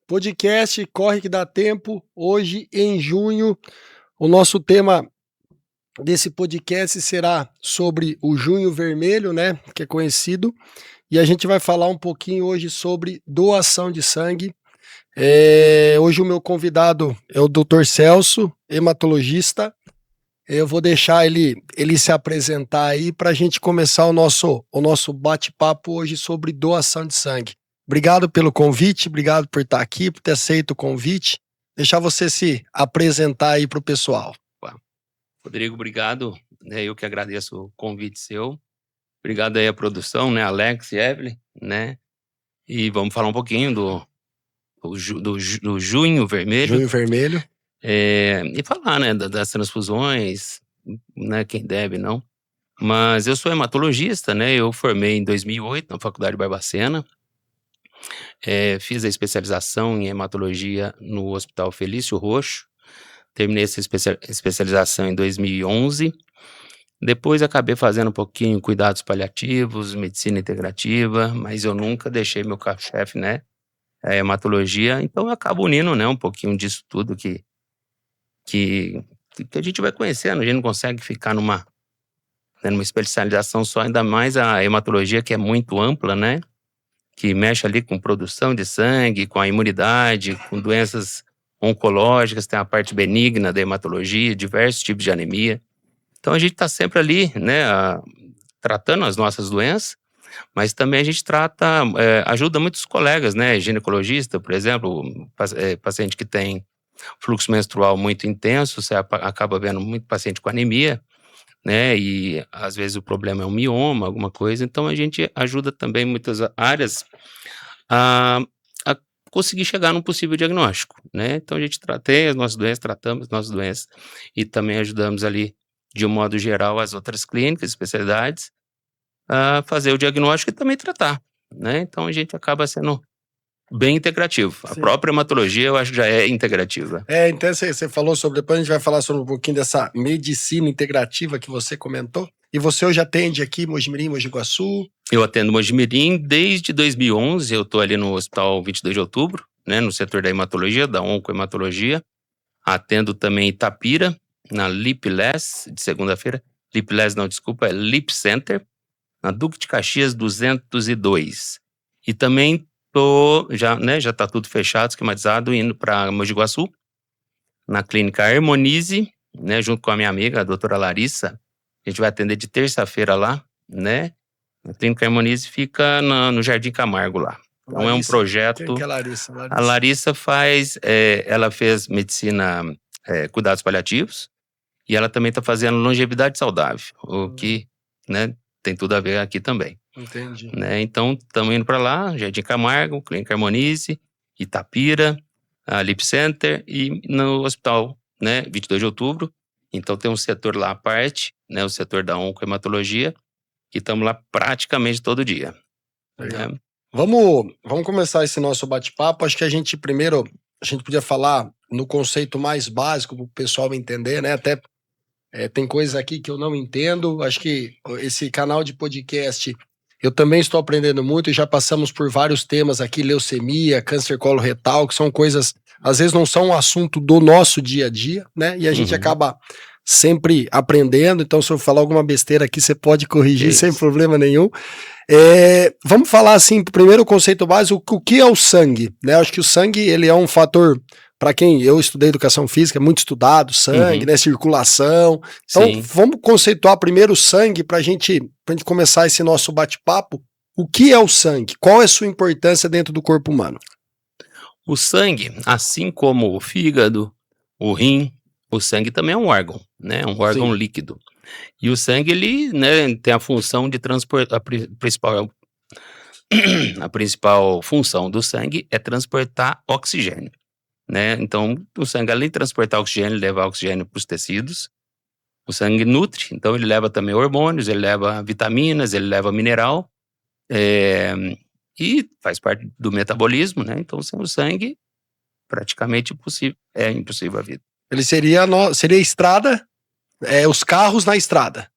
Podcast Corre que dá tempo. Hoje, em junho, o nosso tema desse podcast será sobre o Junho Vermelho, né? Que é conhecido. E a gente vai falar um pouquinho hoje sobre doação de sangue. Hoje o meu convidado é o Dr. Celso, hematologista. Eu vou deixar ele se apresentar aí para a gente começar o nosso bate-papo hoje sobre doação de sangue. Obrigado pelo convite, obrigado por estar aqui, por ter aceito o convite. Deixar você se apresentar aí para o pessoal. Rodrigo, obrigado. Eu que agradeço o convite seu. Obrigado aí à produção, né, Alex e Evelyn, né? E vamos falar um pouquinho do Junho Vermelho. Junho Vermelho. E falar, né, das transfusões, né, quem deve, não. Mas eu sou hematologista, né? Eu formei em 2008 na Faculdade de Barbacena. Fiz a especialização em hematologia no Hospital Felício Roxo. Terminei essa especialização em 2011. Depois acabei fazendo um pouquinho cuidados paliativos, medicina integrativa, mas eu nunca deixei meu carro-chefe, né? A hematologia. Então eu acabo unindo, né, um pouquinho disso tudo que a gente vai conhecendo. A gente não consegue ficar numa especialização só, ainda mais a hematologia, que é muito ampla, né? Que mexe ali com produção de sangue, com a imunidade, com doenças oncológicas, tem a parte benigna da hematologia, diversos tipos de anemia. Então a gente está sempre ali, né, tratando as nossas doenças, mas também a gente ajuda muitos colegas, né, ginecologista, por exemplo, paciente que tem fluxo menstrual muito intenso, você acaba vendo muito paciente com anemia, né, e às vezes o problema é um mioma, alguma coisa, então a gente ajuda também muitas áreas a conseguir chegar num possível diagnóstico, né, então a gente tem as nossas doenças, tratamos as nossas doenças e também ajudamos ali, de um modo geral, as outras clínicas, especialidades, a fazer o diagnóstico e também tratar, né, então a gente acaba sendo bem integrativo. A própria hematologia eu acho que já é integrativa. Então você falou sobre, depois a gente vai falar sobre um pouquinho dessa medicina integrativa que você comentou. E você hoje atende aqui em Mojimirim, Mogi Guaçu? Eu atendo Mojimirim desde 2011, eu estou ali no Hospital 22 de Outubro, né, no setor da hematologia, da oncohematologia. Atendo também Itapira, na Liples, de segunda-feira. Liples não, desculpa, é Lip Center, na Duque de Caxias 202. E também já está tudo fechado, esquematizado, indo para Mogi Guaçu, na clínica Harmonize, né, junto com a minha amiga, a doutora Larissa. A gente vai atender de terça-feira lá, né? A clínica Harmonize fica no Jardim Camargo lá. Então Larissa, é um projeto... Quem que é a Larissa? A Larissa ela fez medicina, cuidados paliativos, e ela também está fazendo longevidade saudável, o que, né, tem tudo a ver aqui também. Entendi. Né? Então, estamos indo para lá, Jardim Camargo, Clínica Harmonize, Itapira, a Lip Center e no hospital, né, 22 de outubro. Então, tem um setor lá à parte, né, o setor da oncohematologia, e estamos lá praticamente todo dia. Legal. Né? Vamos começar esse nosso bate-papo. Acho que a gente podia falar no conceito mais básico para o pessoal entender, né? Até tem coisas aqui que eu não entendo. Acho que esse canal de podcast eu também estou aprendendo muito. Já passamos por vários temas aqui: leucemia, câncer coloretal, que são coisas, às vezes não são um assunto do nosso dia a dia, né? E a gente acaba sempre aprendendo. Então, se eu falar alguma besteira aqui, você pode corrigir sem problema nenhum. Vamos falar assim, primeiro o conceito básico, o que é o sangue, né? Acho que o sangue, ele é um fator, para quem eu estudei educação física, é muito estudado, sangue, né, circulação. Então, vamos conceituar primeiro o sangue pra gente começar esse nosso bate-papo. O que é o sangue? Qual é a sua importância dentro do corpo humano? O sangue, assim como o fígado, o rim, o sangue também é um órgão, né? Um órgão líquido. E o sangue, ele, né, tem a função de transportar, a principal função do sangue é transportar oxigênio, né? Então, o sangue, além de transportar oxigênio, levar oxigênio para os tecidos, o sangue nutre, então ele leva também hormônios, ele leva vitaminas, ele leva mineral, e faz parte do metabolismo, né? Então, sem o sangue, praticamente impossível a vida. Ele seria estrada, os carros na estrada.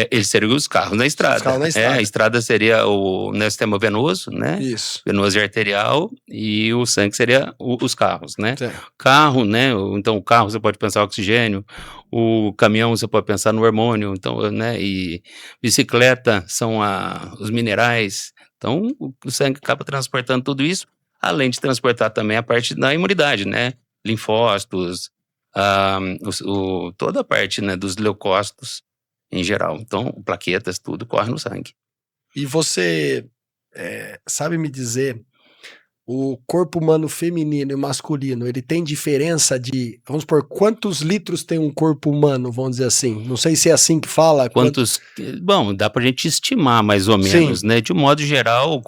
Eles seriam os carros na estrada. Os carros na estrada. A estrada seria o sistema venoso, né? Isso. Venoso e arterial, e o sangue seria os carros, né? Certo. Carro, né? Então, o carro você pode pensar oxigênio, o caminhão você pode pensar no hormônio, então, né? E bicicleta são os minerais. Então, o sangue acaba transportando tudo isso, além de transportar também a parte da imunidade, né? Linfócitos, toda a parte, né, dos leucócitos em geral. Então, plaquetas, tudo corre no sangue. E você sabe me dizer, o corpo humano feminino e masculino, ele tem diferença de, vamos supor, quantos litros tem um corpo humano, vamos dizer assim? Não sei se é assim que fala. Bom, dá pra gente estimar mais ou menos, né? De um modo geral,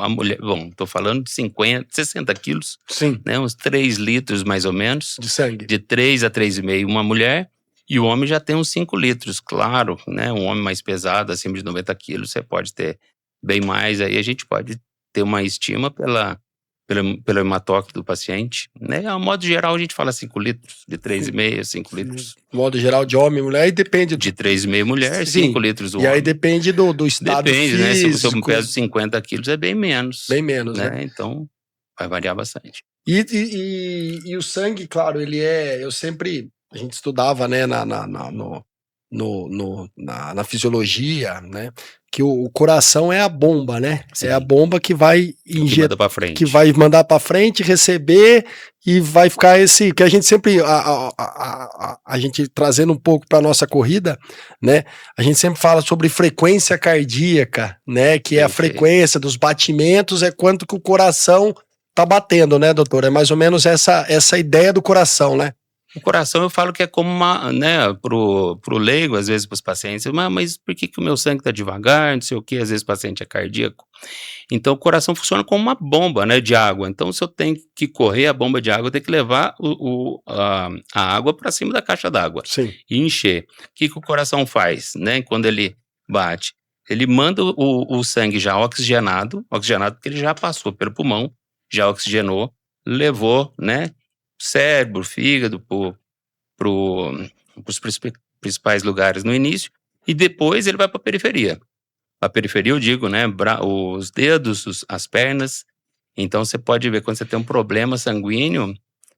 a mulher, bom, tô falando de 60 quilos, Sim. Né? Uns 3 litros mais ou menos. De sangue. De 3 a 3,5 uma mulher. E o homem já tem uns 5 litros, claro, né? Um homem mais pesado, acima de 90 quilos, você pode ter bem mais. Aí a gente pode ter uma estima pelo hematócrito do paciente, né? A modo geral, a gente fala 5 litros, de 3,5 a 5 litros. Modo geral, de homem e mulher, e depende... De 3,5 mulher, Sim. 5 litros o E homem. aí depende do estado depende, físico. Né? Se eu peso 50 quilos, é bem menos. Bem menos, né? Então, vai variar bastante. E o sangue, claro, ele a gente estudava, né, na fisiologia, né, que o coração é a bomba, né? Sim. É a bomba que vai injetar, que vai mandar para frente, receber e vai ficar que a gente sempre a gente trazendo um pouco para nossa corrida, né? A gente sempre fala sobre frequência cardíaca, né? Que é a frequência dos batimentos, é quanto que o coração tá batendo, né, doutor? É mais ou menos essa ideia do coração, né? O coração eu falo que é como uma, né, pro leigo, às vezes pros pacientes, mas por que o meu sangue tá devagar, não sei o que, às vezes o paciente é cardíaco. Então o coração funciona como uma bomba, né, de água. Então se eu tenho que correr a bomba de água, eu tenho que levar a água para cima da caixa d'água e encher. O que o coração faz, né, quando ele bate? Ele manda o sangue já oxigenado porque ele já passou pelo pulmão, já oxigenou, levou, né, cérebro, fígado, pros principais lugares no início, e depois ele vai para a periferia. A periferia, eu digo, né, os dedos, as pernas. Então você pode ver, quando você tem um problema sanguíneo,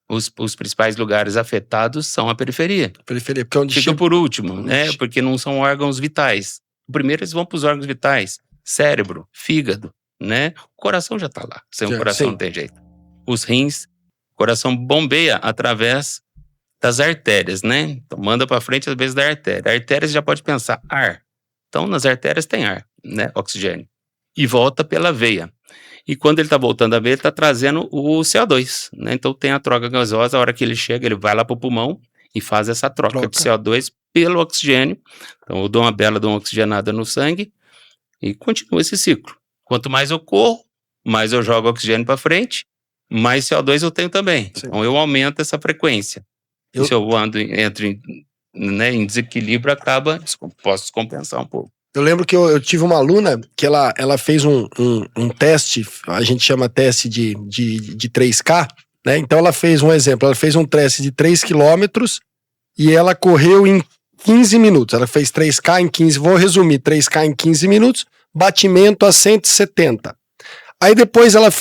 os principais lugares afetados são a periferia. Periferia, porque é onde fica por último, né, porque não são órgãos vitais. Primeiro eles vão para os órgãos vitais, cérebro, fígado, né, o coração já está lá, sem o coração não tem jeito. Os rins, o coração bombeia através das artérias, né? Então manda para frente às vezes da artéria. A artéria você já pode pensar ar. Então nas artérias tem ar, né? Oxigênio. E volta pela veia. E quando ele está voltando a veia, ele está trazendo o CO2, né? Então tem a troca gasosa, a hora que ele chega, ele vai lá para o pulmão e faz essa troca de CO2 pelo oxigênio. Então eu dou uma bela de uma oxigenada no sangue e continua esse ciclo. Quanto mais eu corro, mais eu jogo oxigênio para frente, mais CO2 eu tenho também. Sim. Então eu aumento essa frequência. E se eu entro em desequilíbrio, posso descompensar um pouco. Eu lembro que eu tive uma aluna que ela fez um teste, a gente chama teste de 3K, né? Então ela fez um exemplo, ela fez um teste de 3 quilômetros e ela correu em 15 minutos. Ela fez 3K em 15, vou resumir, 3K em 15 minutos, batimento a 170. Aí depois ela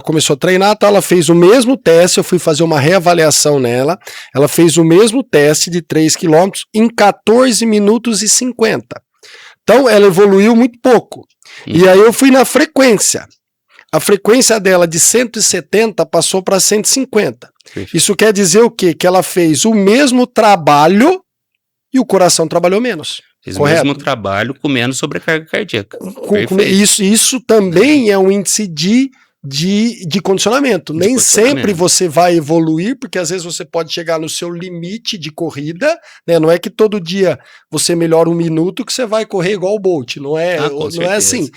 começou a treinar, tá? Ela fez o mesmo teste, eu fui fazer uma reavaliação nela, ela fez o mesmo teste de 3 km em 14 minutos e 50. Então ela evoluiu muito pouco. E aí eu fui na frequência. A frequência dela de 170 passou para 150. Isso quer dizer o quê? Que ela fez o mesmo trabalho e o coração trabalhou menos. Fiz o mesmo trabalho com menos sobrecarga cardíaca. Isso também é um índice de condicionamento. Nem sempre você vai evoluir, porque às vezes você pode chegar no seu limite de corrida, né? Não é que todo dia você melhora 1 minuto que você vai correr igual o Bolt, não é assim.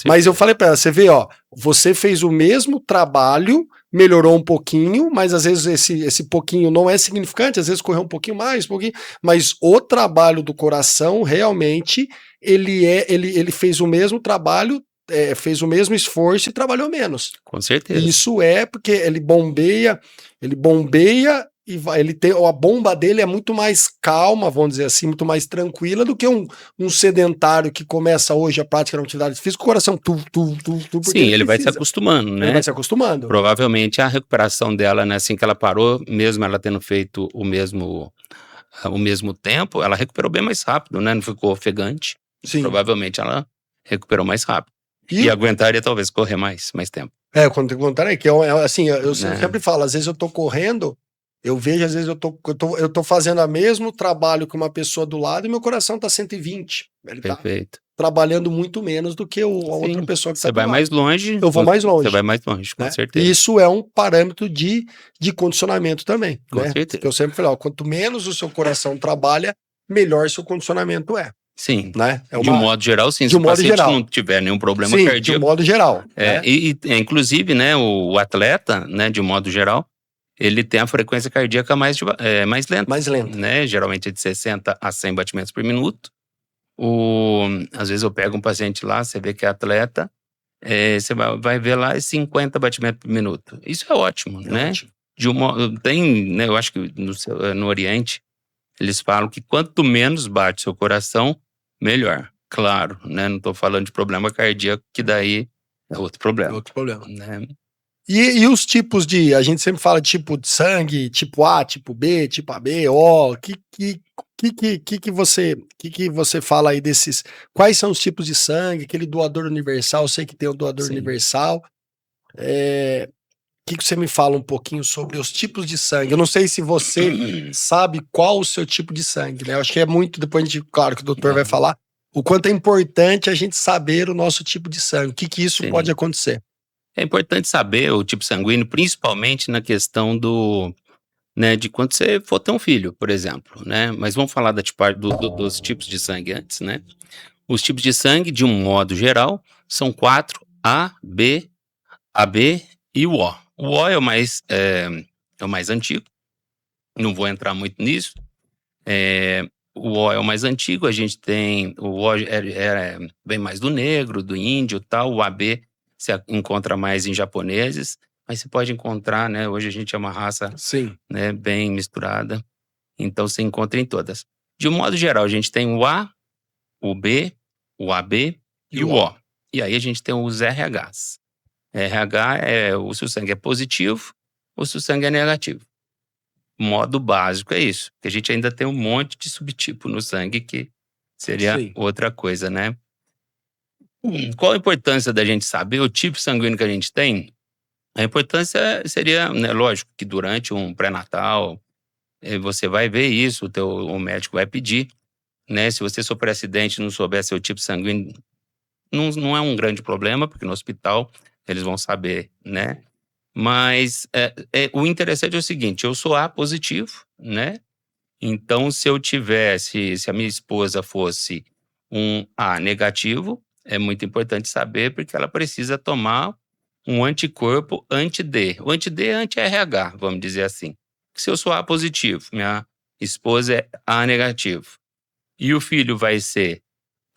Mas eu falei para ela, você vê, ó, você fez o mesmo trabalho, melhorou um pouquinho, mas às vezes esse pouquinho não é significante, às vezes correu um pouquinho mais, mas o trabalho do coração realmente ele fez o mesmo trabalho, fez o mesmo esforço e trabalhou menos. Com certeza. Isso é porque ele bombeia e vai, ele tem, a bomba dele é muito mais calma, vamos dizer assim, muito mais tranquila do que um sedentário que começa hoje a prática da atividade física, o coração porque Sim, ele vai se precisa. acostumando, Ele né? vai se acostumando. Provavelmente a recuperação dela, né, assim que ela parou, mesmo ela tendo feito o mesmo tempo, ela recuperou bem mais rápido, né? Não ficou ofegante. Sim. Provavelmente ela recuperou mais rápido. E E aguentaria talvez correr mais tempo. quando tem que contar é que assim, eu Né? sempre falo, às vezes eu tô correndo, eu vejo, às vezes eu tô fazendo o mesmo trabalho que uma pessoa do lado e meu coração tá 120. Ele tá Perfeito. trabalhando muito menos do que a outra Sim, pessoa que você tá do vai lado. mais longe. Eu vou mais longe. Você vai mais longe, com Né? certeza. E isso é um parâmetro de condicionamento também, Com né? certeza. Que eu sempre falo, ó, quanto menos o seu coração trabalha, melhor seu condicionamento é. Sim. Né? De um modo geral, sim. De Se um o modo paciente geral. não tiver nenhum problema Sim, cardíaco. de um modo geral. Né? Inclusive, né, o atleta, né, de um modo geral, ele tem a frequência cardíaca mais lenta. Mais lenta. Né? Geralmente é de 60 a 100 batimentos por minuto. Às vezes eu pego um paciente lá, você vê que é atleta, você vai ver lá 50 batimentos por minuto. Isso é ótimo, né? Ótimo. Tem, né, eu acho que no Oriente, eles falam que quanto menos bate seu coração, melhor. Claro, né? Não estou falando de problema cardíaco, que daí é outro problema. É outro problema. Né? E os tipos a gente sempre fala de tipo de sangue, tipo A, tipo B, tipo AB, O, que você fala aí desses, quais são os tipos de sangue, aquele doador universal, eu sei que tem o doador Sim. universal, que você me fala um pouquinho sobre os tipos de sangue? Eu não sei se você sabe qual o seu tipo de sangue, né? Eu acho que é muito, depois a gente, claro que o doutor vai falar, o quanto é importante a gente saber o nosso tipo de sangue, o que isso Sim. pode acontecer. É importante saber o tipo sanguíneo, principalmente na questão né, de quando você for ter um filho, por exemplo, né? Mas vamos falar dos tipos de sangue antes, né? Os tipos de sangue, de um modo geral, são 4: A, B, AB e o O. O O é o mais antigo. Não vou entrar muito nisso. O O é o mais antigo. A gente tem o O vem mais do negro, do índio, tal. O AB se encontra mais em japoneses, mas você pode encontrar, né? Hoje a gente é uma raça, Sim, né, bem misturada, então você encontra em todas. De um modo geral, a gente tem o A, o B, o AB e o O. E aí a gente tem os RHs. RH é se o sangue é positivo ou se o sangue é negativo. Modo básico é isso, porque a gente ainda tem um monte de subtipo no sangue que seria Sim. outra coisa, né? Qual a importância da gente saber o tipo sanguíneo que a gente tem? A importância seria, né, lógico, que durante um pré-natal você vai ver isso, o médico vai pedir, né? Se você sofrer acidente e não souber seu tipo sanguíneo, não é um grande problema, porque no hospital eles vão saber, né? Mas o interessante é o seguinte, eu sou A positivo, né? Então, se a minha esposa fosse um A negativo, é muito importante saber, porque ela precisa tomar um anticorpo anti-D. O anti-D é anti-RH, vamos dizer assim. Se eu sou A positivo, minha esposa é A negativo, e o filho vai ser,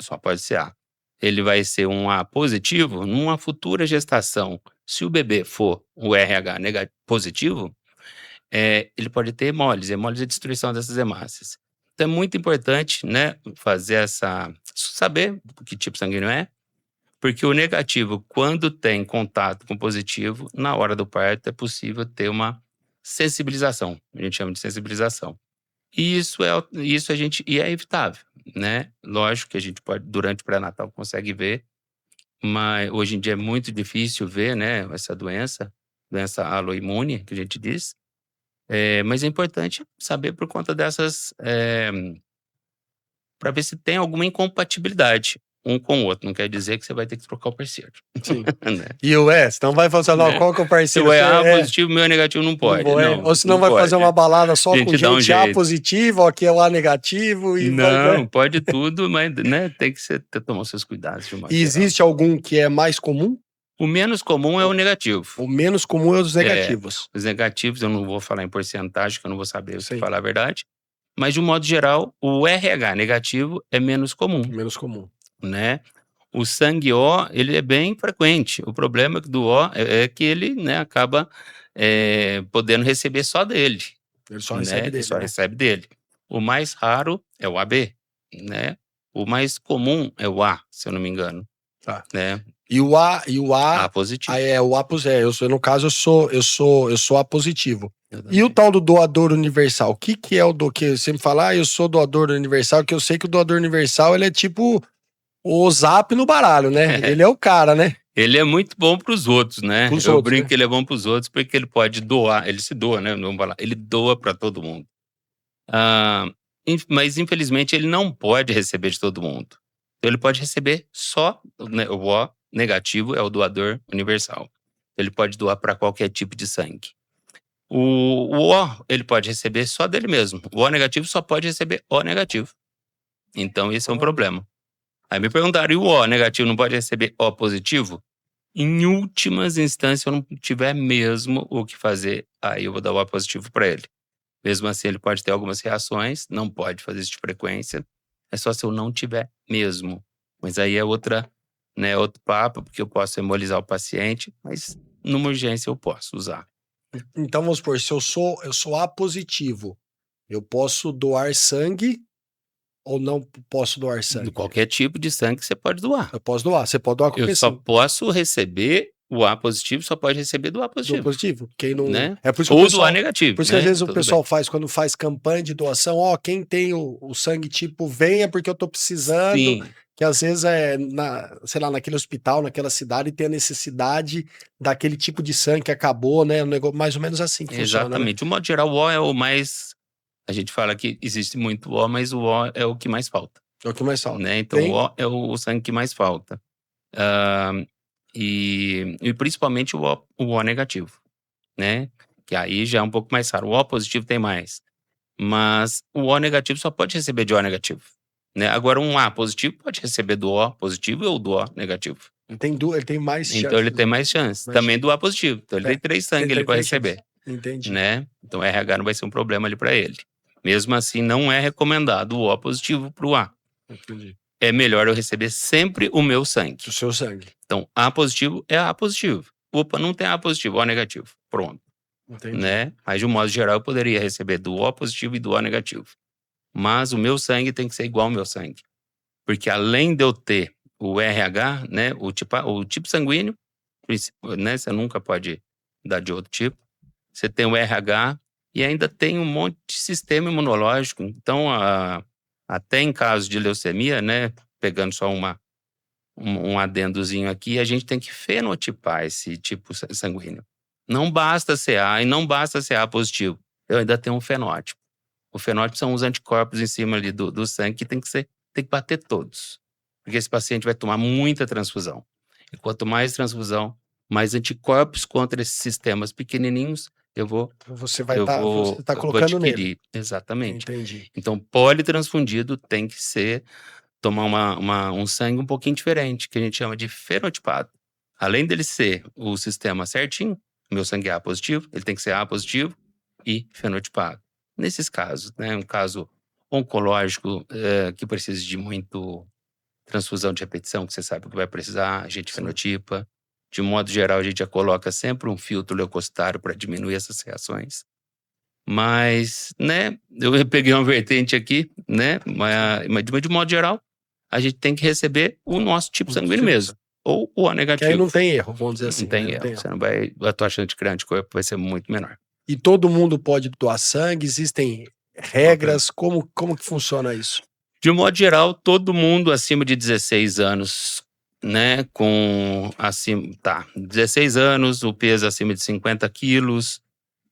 só pode ser A, ele vai ser um A positivo, numa futura gestação, se o bebê for o RH positivo, ele pode ter hemólise. Hemólise é a destruição dessas hemácias. Então é muito importante, né, saber que tipo sanguíneo é, porque o negativo, quando tem contato com o positivo, na hora do parto é possível ter uma sensibilização. A gente chama de sensibilização. E isso é evitável, né? Lógico que a gente pode, durante o pré-natal, consegue ver, mas hoje em dia é muito difícil ver, né, essa doença autoimune, que a gente diz. Mas é importante saber por conta dessas, para ver se tem alguma incompatibilidade um com o outro. Não quer dizer que você vai ter que trocar o parceiro. Sim. Né? E o senão vai fazer, não, qual que é o Se parceiro? o A positivo, o meu negativo não pode. Não, Ou senão não vai pode. fazer uma balada só A com gente dá um gente A jeito. positivo, aqui é o A negativo. E Não, vai... pode tudo, mas, né, tem que tomar os seus cuidados de uma E existe algum que é mais comum? O menos comum é o negativo. O menos comum é os negativos. Os negativos, eu não vou falar em porcentagem, que eu não vou saber Sim. falar a verdade. Mas, de um modo geral, o RH negativo é menos comum. Menos comum. Né? O sangue O, ele é bem frequente. O problema do O é que ele, né, acaba podendo receber só dele. Ele só né? recebe Ele dele, só né? recebe dele. O mais raro é o AB, né? O mais comum é o A, se eu não me engano, Tá. né? E o A, A positivo. o A positivo. No caso, eu sou A positivo. E o Exatamente. tal do doador universal? O que é o do que você me fala? Eu sou doador universal, que eu sei que o doador universal ele é tipo o Zap no baralho, né? Ele é o cara, né? Ele é muito bom para os outros, né? Pros Eu outros, brinco né? que ele é bom para os outros porque ele pode doar, ele se doa, né? Não vamos falar, ele doa para todo mundo. Mas infelizmente ele não pode receber de todo mundo. Então, ele pode receber só, né, o O negativo é o doador universal. Ele pode doar para qualquer tipo de sangue. O O ele pode receber só dele mesmo. O O negativo só pode receber O negativo. Então esse é um Olha. problema. Aí me perguntaram, e o O negativo não pode receber O positivo? Em últimas instâncias, se eu não tiver mesmo o que fazer, aí eu vou dar o O positivo para ele. Mesmo assim, ele pode ter algumas reações, não pode fazer isso de frequência. É só se eu não tiver mesmo. Mas aí é né, outro papo, porque eu posso hemolizar o paciente, mas numa urgência eu posso usar. Então vamos supor, se eu sou A positivo, eu posso doar sangue ou não posso doar De sangue? qualquer tipo de sangue você pode doar. Eu posso doar. Você pode doar Eu qualquer só sangue. posso receber o A positivo, só pode receber do A Do positivo, positivo. Quem não. né? É por isso que o Ou do A pessoal. negativo, Por isso que às né? vezes o Tudo bem. pessoal faz, quando faz campanha de doação, ó, quem tem o sangue tipo, venha porque eu tô precisando. Sim, Que às vezes sei lá, naquele hospital, naquela cidade, tem a necessidade daquele tipo de sangue que acabou, né? Um negócio mais ou menos assim que funciona, né? exatamente. De um modo geral, o O é o mais. A gente fala que existe muito O, mas o O é o que mais falta, É o que mais falta. né? Então, o Tem. O é o sangue que mais falta. Ah, e principalmente o O negativo, né? Que aí já é um pouco mais raro. O O positivo tem mais. Mas o O negativo só pode receber de O negativo, né? Agora, um A positivo pode receber do O positivo ou do O negativo. Ele tem mais Então, ele chances, tem né? mais chance. Mais Também do A positivo. Então, ele É, tem 3 ele sangue tem ali para três chances. receber, Entendi. né? Então, RH não vai ser um problema ali para ele. Mesmo assim, não é recomendado o O positivo para o A. Entendi. É melhor eu receber sempre o meu sangue. O seu sangue. Então, A positivo é A positivo. Opa, não tem A positivo, O negativo. Pronto, Entendi. né? Mas, de um modo geral, eu poderia receber do O positivo e do O negativo. Mas o meu sangue tem que ser igual ao meu sangue. Porque além de eu ter o RH, né, o tipo sanguíneo, né, você nunca pode dar de outro tipo. Você tem o RH e ainda tem um monte de sistema imunológico. Então, até em caso de leucemia, né, pegando só um adendozinho aqui, a gente tem que fenotipar esse tipo sanguíneo. Não basta ser A e não basta ser A positivo. Eu ainda tenho um fenótipo. O fenótipo são os anticorpos em cima ali do sangue que tem que bater todos. Porque esse paciente vai tomar muita transfusão. E quanto mais transfusão, mais anticorpos contra esses sistemas pequenininhos Você tá eu vou colocando nele. adquirir. Exatamente. Entendi. Então, politransfundido tem que tomar um sangue um pouquinho diferente, que a gente chama de fenotipado. Além dele ser o sistema certinho, meu sangue é A positivo, ele tem que ser A positivo e fenotipado. Nesses casos, né, um caso oncológico que precisa de muito transfusão de repetição, que você sabe que vai precisar, a gente Sim. fenotipa. De modo geral, a gente já coloca sempre um filtro leucocitário para diminuir essas reações. Mas, né, eu peguei uma vertente aqui, né, mas de modo geral, a gente tem que receber o nosso tipo sanguíneo mesmo, ou o O Que negativo. aí não tem erro, vamos dizer assim. Não tem né? erro, você não vai, a tua chance de criar anticorpo vai ser muito menor. E todo mundo pode doar sangue? Existem regras? Como que funciona isso? De um modo geral, todo mundo acima de 16 anos, né, 16 anos, o peso acima de 50 quilos,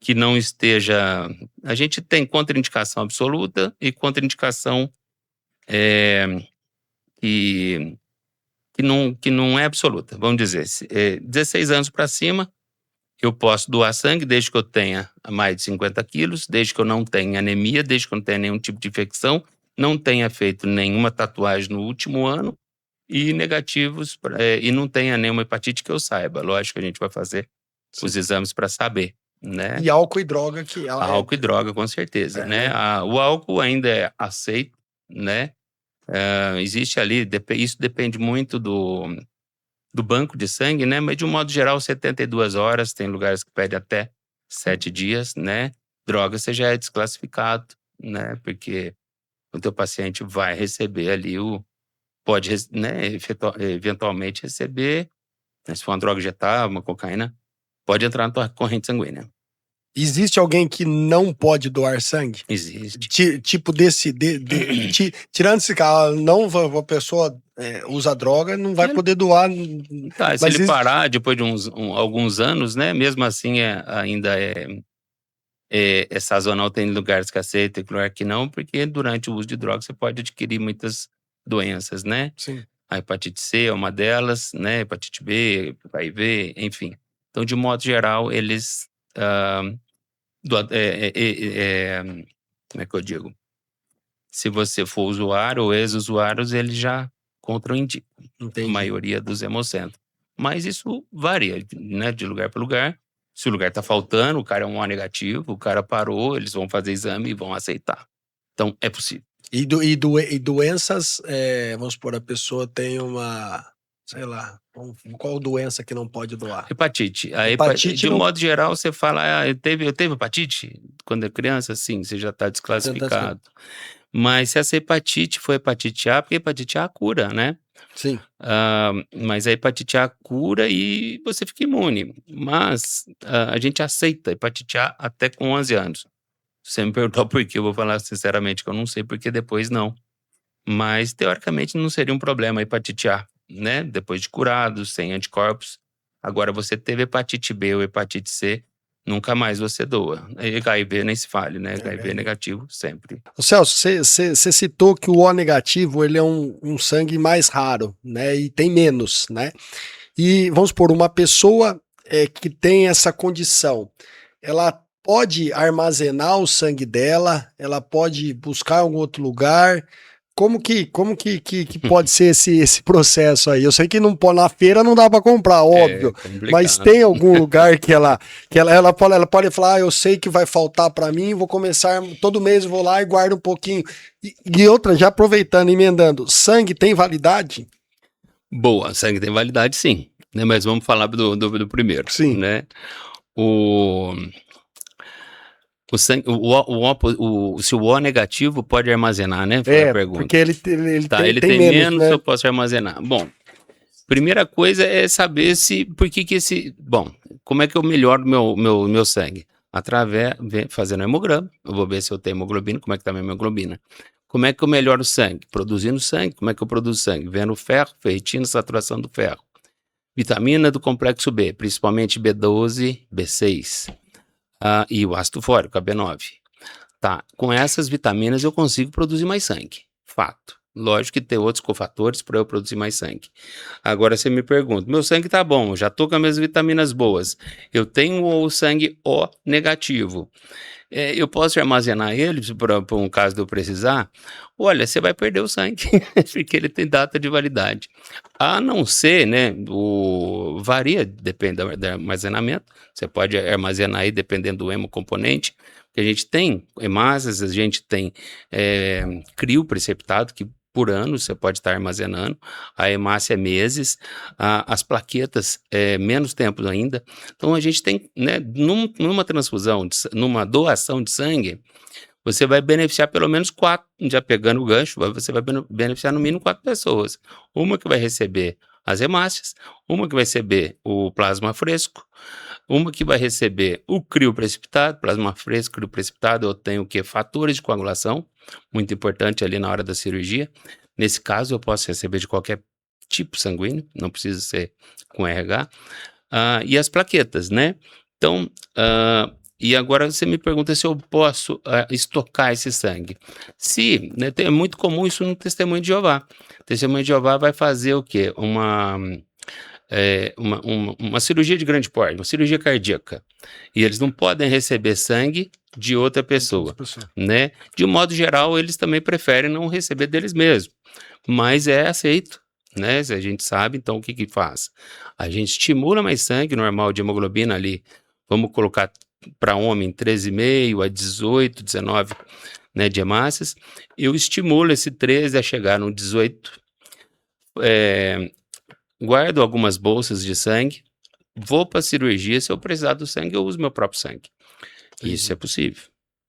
que não esteja... A gente tem contraindicação absoluta e contraindicação que não é absoluta. Vamos dizer, 16 anos para cima, eu posso doar sangue desde que eu tenha mais de 50 quilos, desde que eu não tenha anemia, desde que eu não tenha nenhum tipo de infecção, não tenha feito nenhuma tatuagem no último ano e negativos, e não tenha nenhuma hepatite que eu saiba. Lógico que a gente vai fazer os exames para saber, né? E álcool e droga que Álcool e droga, com certeza, né? O álcool ainda é aceito, né? Existe ali, isso depende muito do banco de sangue, né? Mas de um modo geral, 72 horas, tem lugares que pedem até 7 dias, né? droga, você já é desclassificado, né? Porque o teu paciente vai receber ali pode, né, eventualmente receber, né, se for uma droga injetável, uma cocaína, pode entrar na tua corrente sanguínea. Existe alguém que não pode doar sangue? Existe. Tipo tirando esse cara, não a pessoa usa droga, não vai poder doar. Tá, se ele parar depois de alguns anos, né? Mesmo assim, ainda é sazonal, tem lugares que aceita, tem lugar que não, porque durante o uso de drogas você pode adquirir muitas doenças, né? Sim. A hepatite C é uma delas, né? Hepatite B, HIV, enfim. Então, de modo geral, eles como é que eu digo? Se você for usuário ou ex-usuários, eles já contraindicam. Entendi. A maioria dos hemocentros. Mas isso varia, né, de lugar para lugar. Se o lugar está faltando, o cara é um O negativo, o cara parou, eles vão fazer exame e vão aceitar. Então, é possível. E doenças, vamos supor, a pessoa tem uma, sei lá, qual doença que não pode doar? Hepatite. Hepatite De não- modo geral, você fala, eu teve hepatite quando é criança? Sim, você já está desclassificado. Mas se essa hepatite for hepatite A, porque hepatite A cura, né? Sim. Mas a hepatite A cura e você fica imune. Mas a gente aceita hepatite A até com 11 anos. Se você me perguntar por quê, eu vou falar sinceramente que eu não sei, porque depois não. Mas, teoricamente, não seria um problema a hepatite A, né? Depois de curado, sem anticorpos. Agora, você teve hepatite B ou hepatite C, nunca mais você doa. HIV nem se fale, né? HIV negativo, sempre. O Celso, você citou que o O negativo ele é um sangue mais raro, né? E tem menos, né? E vamos supor, uma pessoa que tem essa condição, ela pode armazenar o sangue dela, ela pode buscar em algum outro lugar. Como que pode ser esse processo aí? Eu sei que não pode, na feira não dá para comprar, óbvio, mas tem algum lugar que ela pode falar, eu sei que vai faltar para mim, vou começar, todo mês eu vou lá e guardo um pouquinho. E outra, já aproveitando, emendando, sangue tem validade? Boa, sangue tem validade, sim. Né? Mas vamos falar do primeiro. Sim. Né? O sangue, se o O negativo pode armazenar, né? Foi a pergunta. Porque ele tem menos, né? eu posso armazenar. Bom, primeira coisa é saber como é que eu melhoro meu sangue? Fazendo hemograma, eu vou ver se eu tenho hemoglobina, como é que tá minha hemoglobina. Como é que eu melhoro o sangue? Produzindo sangue, como é que eu produzo sangue? Vendo ferro, ferritina, saturação do ferro. Vitamina do complexo B, principalmente B12, B6. E o ácido fólico, a B9. Tá, com essas vitaminas eu consigo produzir mais sangue. Fato. Lógico que tem outros cofatores para eu produzir mais sangue. Agora você me pergunta, meu sangue tá bom, eu já tô com as minhas vitaminas boas. Eu tenho o sangue O negativo. Eu posso armazenar ele para um caso de eu precisar? Olha, você vai perder o sangue, porque ele tem data de validade. A não ser, né, varia, depende do armazenamento. Você pode armazenar aí dependendo do hemocomponente, que a gente tem hemácias, a gente tem crio preceptado, que por ano você pode estar armazenando, a hemácia é meses, as plaquetas menos tempo ainda. Então a gente tem, né, numa transfusão, numa doação de sangue, você vai beneficiar pelo menos 4, já pegando o gancho, você vai beneficiar no mínimo 4 pessoas. Uma que vai receber as hemácias, uma que vai receber o plasma fresco, uma que vai receber o crio precipitado, plasma fresco, crio precipitado, eu tenho o quê? Fatores de coagulação, muito importante ali na hora da cirurgia. Nesse caso, eu posso receber de qualquer tipo sanguíneo, não precisa ser com RH. E as plaquetas, né? Então, e agora você me pergunta se eu posso estocar esse sangue. Se, né, é muito comum isso no Testemunho de Jeová. O Testemunho de Jeová vai fazer o quê? Uma cirurgia de grande porte, uma cirurgia cardíaca. E eles não podem receber sangue de outra pessoa, né? De um modo geral, eles também preferem não receber deles mesmos. Mas é aceito, né? Se a gente sabe, então o que faz? A gente estimula mais sangue normal de hemoglobina ali. Vamos colocar para homem 13,5 a 18, 19, né, de hemácias. Eu estimulo esse 13 a chegar no 18. Guardo algumas bolsas de sangue, vou para a cirurgia, se eu precisar do sangue, eu uso meu próprio sangue. Isso é possível.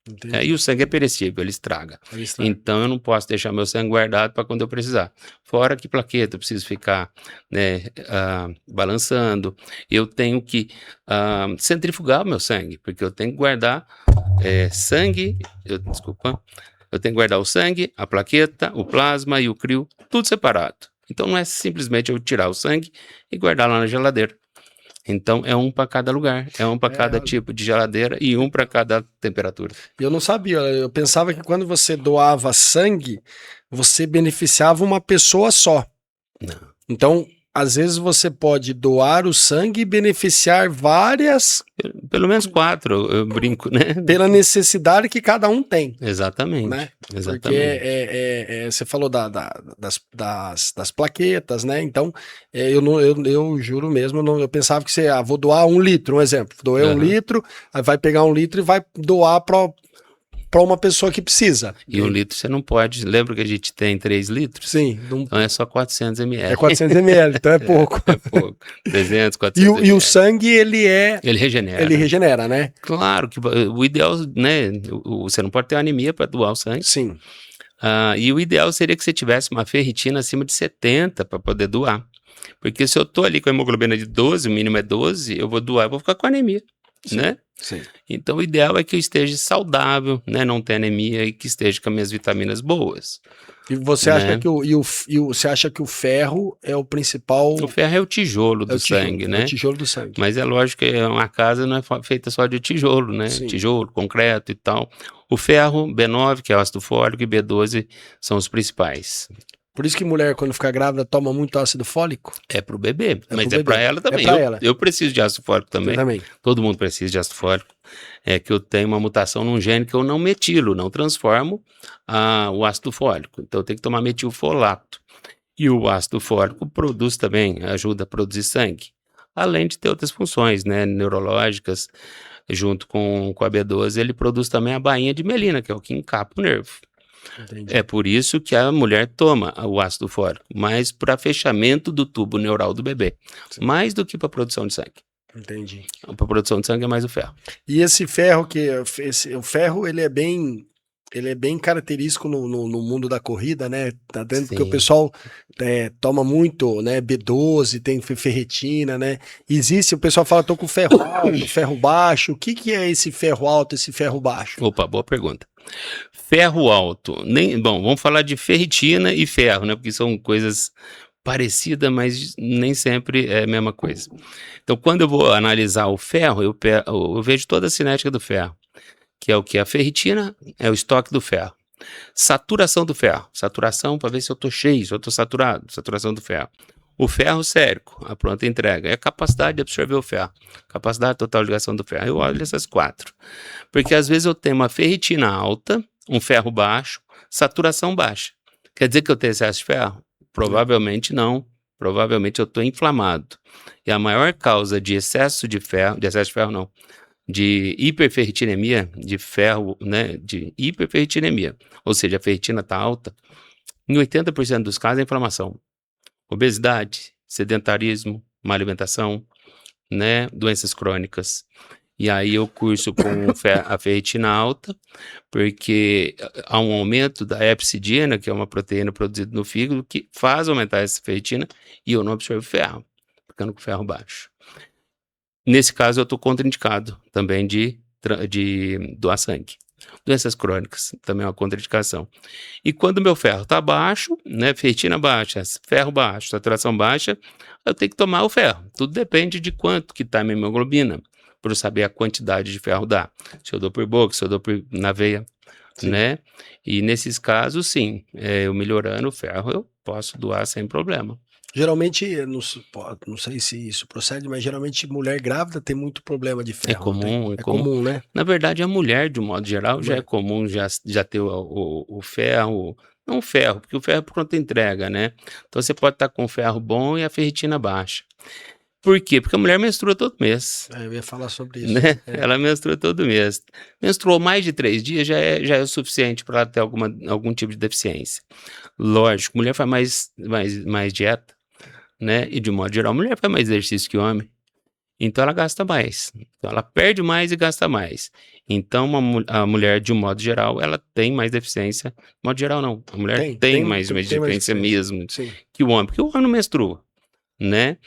Entendi. E o sangue é perecível, ele estraga. Ele estraga. Então eu não posso deixar meu sangue guardado para quando eu precisar. Fora que plaqueta, eu preciso ficar, né, balançando. Eu tenho que centrifugar o meu sangue, porque eu tenho que guardar sangue. Desculpa. Eu tenho que guardar o sangue, a plaqueta, o plasma e o crio, tudo separado. Então não é simplesmente eu tirar o sangue e guardar lá na geladeira. Então é um para cada lugar, é um para cada tipo de geladeira e um para cada temperatura. Eu não sabia, eu pensava que quando você doava sangue, você beneficiava uma pessoa só. Não. Então, às vezes você pode doar o sangue e beneficiar várias. Pelo menos 4, eu brinco, né? Pela necessidade que cada um tem. Exatamente. Né? Exatamente. Porque você falou das plaquetas, né? Então, eu juro mesmo, eu pensava que você, vou doar 1 litro, um exemplo. Doei 1 litro, aí vai pegar 1 litro e vai doar para uma pessoa que precisa. E 1 litro você não pode. Lembra que a gente tem 3 litros? Sim. Então é só 400 ml. É 400 ml, então é pouco. É pouco. 300, 400 ml. E o sangue, ele regenera. Ele regenera, né? Claro que o ideal, né? Você não pode ter anemia para doar o sangue. Sim. E o ideal seria que você tivesse uma ferritina acima de 70 para poder doar. Porque se eu tô ali com a hemoglobina de 12, o mínimo é 12, eu vou doar, eu vou ficar com anemia. Sim. Né? Sim. Então o ideal é que eu esteja saudável, né? Não ter anemia e que esteja com as minhas vitaminas boas. E você acha que você acha que o ferro é o principal? O ferro é o tijolo do sangue, né? É o tijolo do sangue. Mas é lógico que uma casa não é feita só de tijolo, né? Sim. Tijolo, concreto e tal. O ferro, B9, que é o ácido fólico, e B12 são os principais. Por isso que mulher, quando fica grávida, toma muito ácido fólico? É pro bebê, mas pro é pra ela também. É pra ela. Eu preciso de ácido fólico também. Eu também. Todo mundo precisa de ácido fólico. É que eu tenho uma mutação num gene que eu não metilo, não transformo o ácido fólico. Então eu tenho que tomar metilfolato. E o ácido fólico produz também, ajuda a produzir sangue. Além de ter outras funções, né, neurológicas, junto com a B12, ele produz também a bainha de mielina, que é o que encapa o nervo. Entendi. É por isso que a mulher toma o ácido fólico, mas para fechamento do tubo neural do bebê, Sim. mais do que para produção de sangue. Entendi. Para produção de sangue é mais o ferro. E esse ferro o ferro ele é bem característico no mundo da corrida, né? Tá dentro porque o pessoal toma muito, né? B12, tem ferritina, né? O pessoal fala, tô com ferro alto, ferro baixo. O que é esse ferro alto, esse ferro baixo? Opa, boa pergunta. Ferro alto, bom, vamos falar de ferritina e ferro, né? Porque são coisas parecidas, mas nem sempre é a mesma coisa. Então, quando eu vou analisar o ferro, eu vejo toda a cinética do ferro, que é o que? A ferritina é o estoque do ferro. Saturação do ferro, saturação para ver se eu estou cheio, se eu estou saturado, saturação do ferro. O ferro sérico, a pronta entrega, é a capacidade de absorver o ferro, capacidade total de ligação do ferro. Eu olho essas 4, porque às vezes eu tenho uma ferritina alta, um ferro baixo, saturação baixa. Quer dizer que eu tenho excesso de ferro? Provavelmente não. Provavelmente eu estou inflamado. E a maior causa de excesso de ferro não, de hiperferritinemia, de ferro, né, de hiperferritinemia, ou seja, a ferritina está alta, em 80% dos casos é inflamação. Obesidade, sedentarismo, má alimentação, né, doenças crônicas. E aí eu curso com a ferritina alta, porque há um aumento da hepcidina, que é uma proteína produzida no fígado, que faz aumentar essa ferritina e eu não absorvo ferro, ficando com ferro baixo. Nesse caso eu estou contraindicado também de doar sangue. Doenças crônicas, também é uma contraindicação. E quando o meu ferro está baixo, né, ferritina baixa, ferro baixo, saturação baixa, eu tenho que tomar o ferro. Tudo depende de quanto que está a minha hemoglobina, para eu saber a quantidade de ferro dá. Se eu dou por boca, se eu dou na veia, sim, né? E nesses casos, sim, eu melhorando o ferro, eu posso doar sem problema. Geralmente, não sei se isso procede, mas geralmente mulher grávida tem muito problema de ferro. É comum, é comum, né? Na verdade, a mulher, de um modo geral, já é comum já ter o ferro, não o ferro, porque o ferro é pronta entrega, né? Então você pode estar com o ferro bom e a ferritina baixa. Por quê? Porque a mulher menstrua todo mês. Eu ia falar sobre isso. Né? Ela menstrua todo mês. Menstruou mais de 3 dias já é o suficiente para ela ter algum tipo de deficiência. Lógico, mulher faz mais dieta, né? E de modo geral, mulher faz mais exercício que homem. então ela gasta mais. Então ela perde mais e gasta mais. Então a mulher, de um modo geral, ela tem mais deficiência. De modo geral, não. A mulher tem mais deficiência mesmo Sim. que o homem, porque o homem não menstrua, né?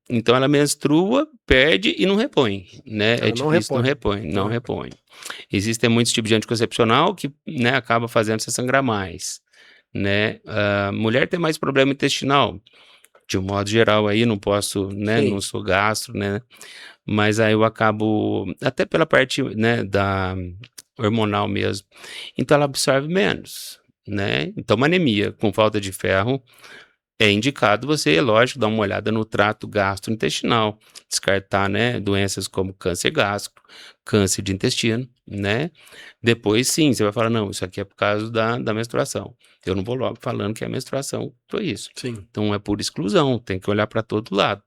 Então ela menstrua, perde e não repõe, né? Ela É difícil, não repõe. Não repõe. Existem muitos tipos de anticoncepcional que, né, acaba fazendo você sangrar mais, né? Mulher tem mais problema intestinal, de um modo geral aí, não posso, né, Sim. não sou gastro, né? Mas aí eu acabo, até pela parte, né, da hormonal mesmo, então ela absorve menos, né? Então uma anemia com falta de ferro, é indicado você, é lógico, dar uma olhada no trato gastrointestinal, descartar, né, doenças como câncer gástrico, câncer de intestino, né? Depois, sim, você vai falar, não, isso aqui é por causa da menstruação. Eu não vou logo falando que é a menstruação foi isso. Sim. Então, é por exclusão, tem que olhar para todo lado.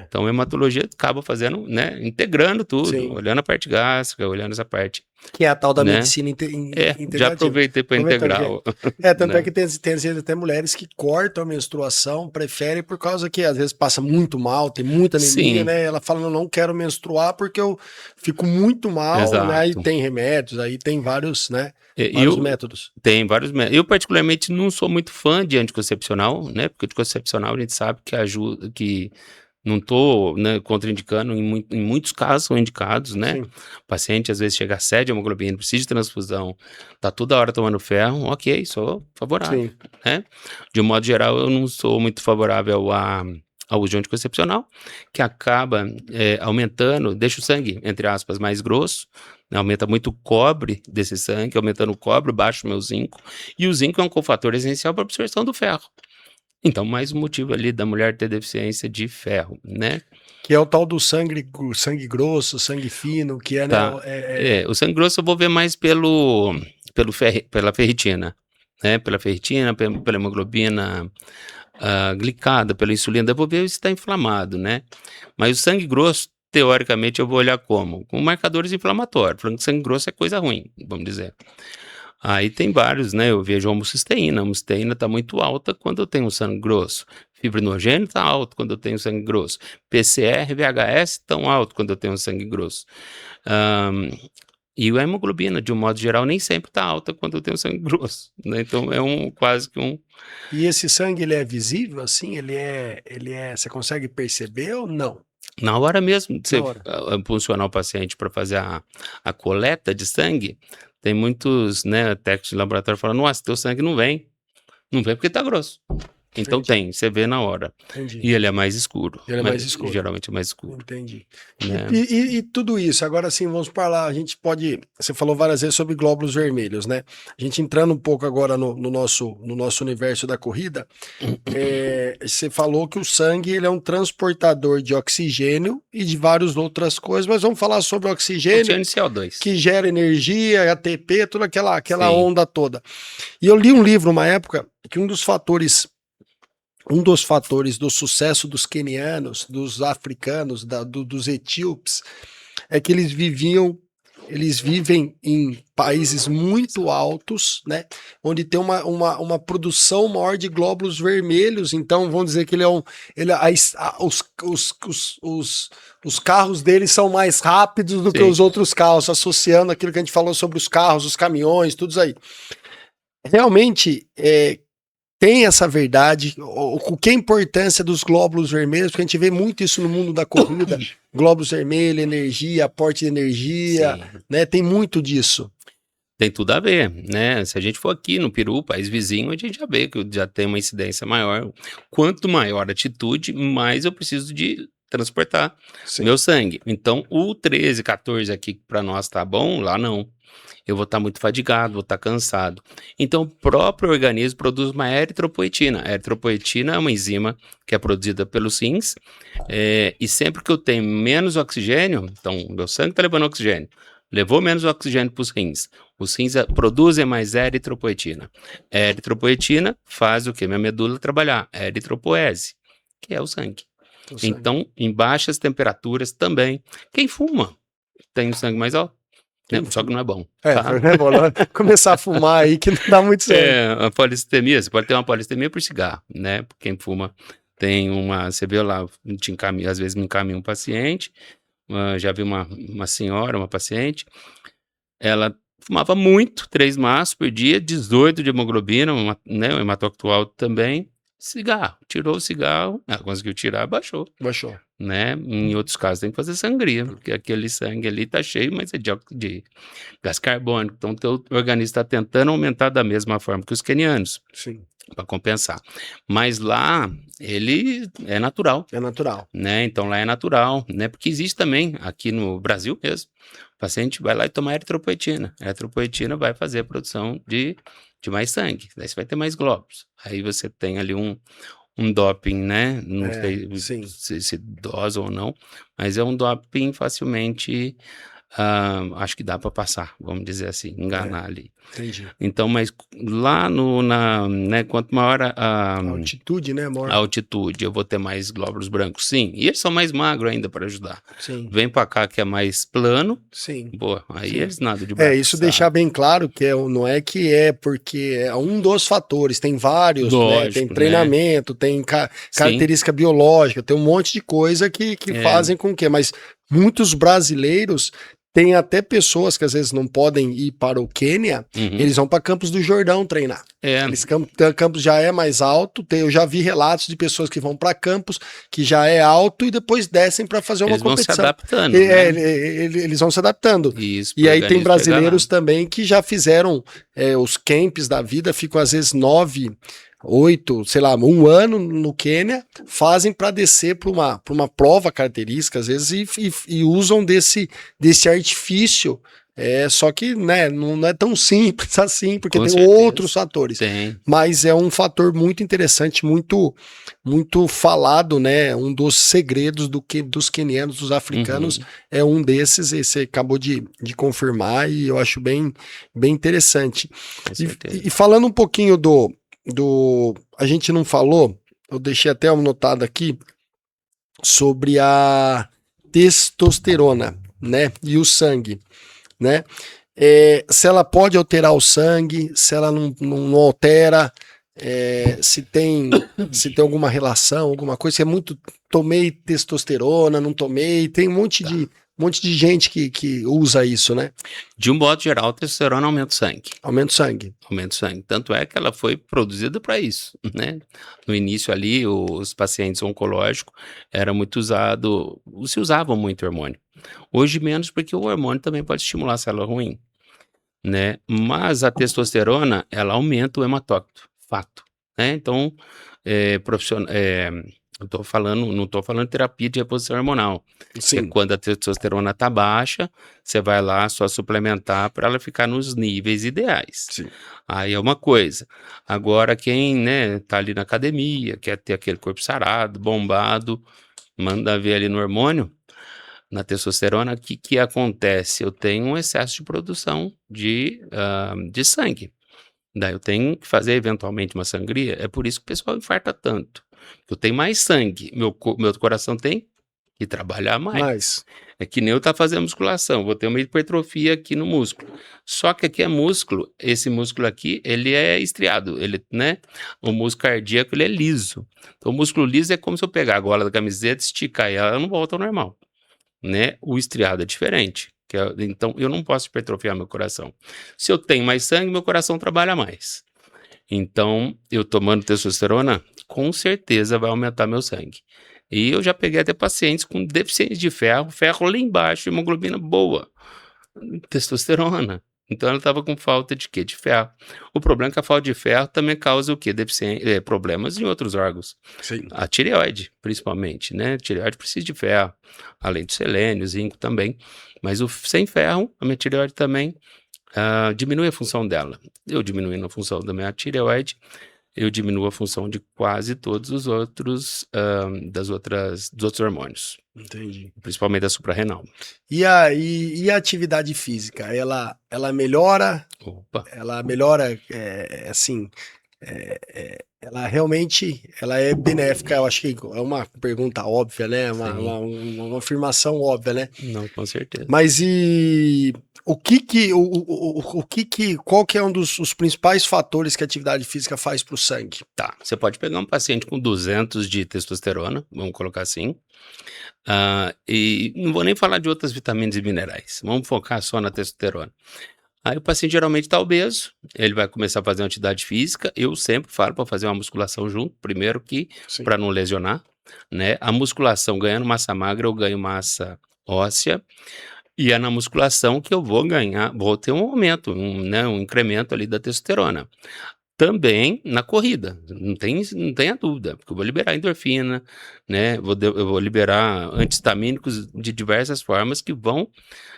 Então, a hematologia acaba fazendo, né, integrando tudo, Sim. olhando a parte gástrica, olhando essa parte. Que é a tal da né? medicina integrativa. Já aproveitei para integral. Tanto né? é que tem até mulheres que cortam a menstruação, preferem por causa que às vezes passa muito mal, tem muita anemia, Sim. né? Ela fala, não quero menstruar porque eu fico muito mal, Exato. né? Aí tem remédios, aí tem vários, né? Vários métodos. Tem vários métodos. Eu, particularmente, não sou muito fã de anticoncepcional, né? Porque anticoncepcional a gente sabe que ajuda, que não estou, né, contraindicando, em muitos casos são indicados, né? Sim. O paciente às vezes chega a 7 hemoglobina, precisa de transfusão, tá toda hora tomando ferro, ok, sou favorável, Sim. né? De um modo geral, eu não sou muito favorável ao uso de anticoncepcional, que acaba aumentando, deixa o sangue, entre aspas, mais grosso, né, aumenta muito o cobre desse sangue, aumentando o cobre, baixa o meu zinco, e o zinco é um cofator essencial para a absorção do ferro. Então, mais um motivo ali da mulher ter deficiência de ferro, né? Que é o tal do sangue grosso, sangue fino, que é, tá. né? O sangue grosso eu vou ver mais pela ferritina, né? Pela ferritina, pela hemoglobina glicada, pela insulina, eu vou ver se está inflamado, né? Mas o sangue grosso, teoricamente, eu vou olhar como? Com marcadores inflamatórios, falando que sangue grosso é coisa ruim, vamos dizer. Aí tem vários, né? Eu vejo a homocisteína está muito alta quando eu tenho sangue grosso. Fibrinogênio está alto quando eu tenho sangue grosso. PCR, VHS tão alto quando eu tenho sangue grosso. E a hemoglobina, de um modo geral, nem sempre está alta quando eu tenho sangue grosso, né? Então é quase que um... E esse sangue, ele é visível, assim? Você consegue perceber ou não? Na hora mesmo de você impulsionar o paciente para fazer a coleta de sangue, tem muitos, né, técnicos de laboratório falando, nossa, teu sangue não vem porque está grosso. Então Entendi. você vê na hora. Entendi. E ele é mais escuro. Ele é mais escuro. Geralmente é mais escuro. Entendi. Né? E tudo isso, agora sim, vamos para lá, a gente pode, você falou várias vezes sobre glóbulos vermelhos, né? A gente entrando um pouco agora no nosso universo da corrida, você falou que o sangue, ele é um transportador de oxigênio e de várias outras coisas, mas vamos falar sobre oxigênio CO2. que gera energia, ATP, toda aquela onda toda. E eu li um livro uma época que um dos fatores do sucesso dos quenianos, dos africanos, dos etíopes, é que eles vivem em países muito altos, né, onde tem uma produção maior de glóbulos vermelhos. Então vamos dizer que os carros deles são mais rápidos do que os outros carros, associando aquilo que a gente falou sobre os carros, os caminhões, tudo isso aí. Realmente, tem essa verdade, o que é a importância dos glóbulos vermelhos, porque a gente vê muito isso no mundo da corrida, glóbulos vermelhos, energia, aporte de energia, né? Tem muito disso. Tem tudo a ver, né? Se a gente for aqui no Peru, país vizinho, a gente já vê que já tem uma incidência maior. Quanto maior a atitude, mais eu preciso de transportar meu sangue. Então, o 13, 14 aqui para nós tá bom, lá não. Eu vou estar muito fadigado, vou estar cansado. Então, o próprio organismo produz uma eritropoetina. A eritropoetina é uma enzima que é produzida pelos rins, e sempre que eu tenho menos oxigênio, então, meu sangue está levando oxigênio, levou menos oxigênio para os rins produzem mais eritropoetina. A eritropoetina faz o quê? Minha medula trabalhar. A eritropoese, que é o sangue. Então, em baixas temperaturas também. Quem fuma tem o sangue mais alto. Só que não é bom. Não é bom começar a fumar aí que não dá muito certo. A polistemia, você pode ter uma polistemia por cigarro, né? Quem fuma tem você vê lá, às vezes me encaminha um paciente, já vi uma senhora, uma paciente, ela fumava muito, 3 maços por dia, 18 de hemoglobina, né, um hematócrito alto também, cigarro, tirou o cigarro, ela conseguiu tirar, baixou. Baixou. Né? Em outros casos tem que fazer sangria, porque aquele sangue ali tá cheio, mas é de gás carbônico, então o teu organismo está tentando aumentar da mesma forma que os quenianos, Sim. para compensar. Mas lá, ele é natural. É natural. Né? Então lá é natural, né? Porque existe também, aqui no Brasil mesmo, o paciente vai lá e toma eritropoetina. A eritropoetina vai fazer a produção de mais sangue, daí você vai ter mais glóbulos. Aí você tem ali um doping, né? Não sei sim. se dosa ou não, mas é um doping facilmente, acho que dá para passar, vamos dizer assim, enganar ali. Entendi. Então, mas lá né, quanto maior a altitude, né, amor? A altitude, eu vou ter mais glóbulos brancos, sim. E eles são mais magros ainda para ajudar. Sim. Vem para cá que é mais plano. Sim. Boa, aí Sim. eles nadam de braço. Isso deixar bem claro que não é que é porque é um dos fatores, tem vários, lógico, né? Tem treinamento, né? Tem característica biológica, tem um monte de coisa que fazem com que, mas muitos brasileiros tem até pessoas que às vezes não podem ir para o Quênia, eles vão para Campos do Jordão treinar. Campos já é mais alto, eu já vi relatos de pessoas que vão para Campos, que já é alto, e depois descem para fazer uma competição. Eles vão se adaptando. Né? Eles vão se adaptando. Isso, e aí tem brasileiros também que já fizeram os camps da vida, ficam às vezes 8, sei lá, 1 ano no Quênia, fazem para descer para uma prova característica, às vezes, e usam desse artifício. Só que, né, não é tão simples assim, porque tem outros fatores. Mas é um fator muito interessante, muito, muito falado, né? Um dos segredos dos quenianos, dos africanos, é um desses, e você acabou de confirmar, e eu acho bem, bem interessante. E falando um pouquinho a gente não falou, eu deixei até anotado aqui, sobre a testosterona, né, e o sangue, né, se ela pode alterar o sangue, se ela não altera, se tem alguma relação, alguma coisa, se é muito, tomei testosterona, não tomei, tem um monte de gente que usa isso, né? De um modo geral, a testosterona aumenta o sangue. Aumenta o sangue. Aumenta o sangue. Tanto é que ela foi produzida para isso, né? No início ali, os pacientes oncológicos era muito usado, se usavam muito hormônio. Hoje menos, porque o hormônio também pode estimular a célula ruim, né? Mas a testosterona, ela aumenta o hematócrito, fato, né? Então, não estou falando terapia de reposição hormonal. Sim. Que quando a testosterona está baixa, você vai lá só suplementar para ela ficar nos níveis ideais. Sim. Aí é uma coisa. Agora, quem, né, tá ali na academia, quer ter aquele corpo sarado, bombado, manda ver ali no hormônio, na testosterona, o que acontece? Eu tenho um excesso de produção de sangue. Daí eu tenho que fazer eventualmente uma sangria. É por isso que o pessoal infarta tanto. Eu tenho mais sangue, meu coração tem que trabalhar mais. É que nem eu estar fazendo musculação, vou ter uma hipertrofia aqui no músculo. Só que aqui é músculo, esse músculo aqui, ele é estriado, né? O músculo cardíaco, ele é liso. Então o músculo liso é como se eu pegar a gola da camiseta, esticar e ela não volta ao normal, né? O estriado é diferente. Então eu não posso hipertrofiar meu coração. Se eu tenho mais sangue, meu coração trabalha mais. Então, eu tomando testosterona, com certeza vai aumentar meu sangue. E eu já peguei até pacientes com deficiência de ferro lá embaixo, hemoglobina boa, testosterona. Então ela estava com falta de quê? De ferro. O problema é que a falta de ferro também causa o quê? Problemas em outros órgãos. Sim. A tireoide, principalmente, né? A tireoide precisa de ferro, além do selênio, zinco também. Mas sem ferro, a minha tireoide também diminui a função dela. Eu diminuindo a função da minha tireoide, eu diminuo a função de quase todos os outros, dos outros hormônios. Entendi. Principalmente da suprarrenal. E a atividade física, ela melhora? Opa. Ela melhora, assim, ela realmente, ela é benéfica? Eu acho que é uma pergunta óbvia, né? Uma afirmação óbvia, né? Não, com certeza. Mas Qual que é um dos os principais fatores que a atividade física faz para o sangue? Tá, você pode pegar um paciente com 200 de testosterona, vamos colocar assim, e não vou nem falar de outras vitaminas e minerais, vamos focar só na testosterona. Aí o paciente geralmente está obeso, ele vai começar a fazer uma atividade física, eu sempre falo para fazer uma musculação junto, primeiro que Sim. para não lesionar, né? A musculação ganhando massa magra, eu ganho massa óssea, e é na musculação que eu vou ter um aumento, um incremento ali da testosterona. Também na corrida, não tenha dúvida, porque eu vou liberar endorfina, né? Eu vou liberar anti-histamínicos de diversas formas que vão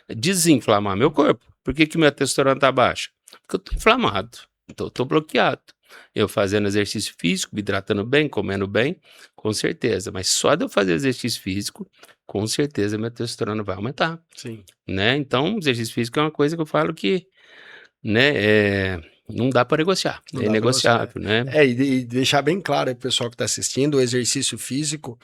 desinflamar meu corpo. Por que minha testosterona tá baixa? Porque eu tô inflamado, tô bloqueado. Eu fazendo exercício físico, me hidratando bem, comendo bem, com certeza. Mas só de eu fazer exercício físico, com certeza minha testosterona vai aumentar, Sim. né? Então, exercício físico é uma coisa que eu falo que, né, não dá para negociar, Não é dá pra negociável, né? E deixar bem claro aí pro pessoal que está assistindo, o exercício físico,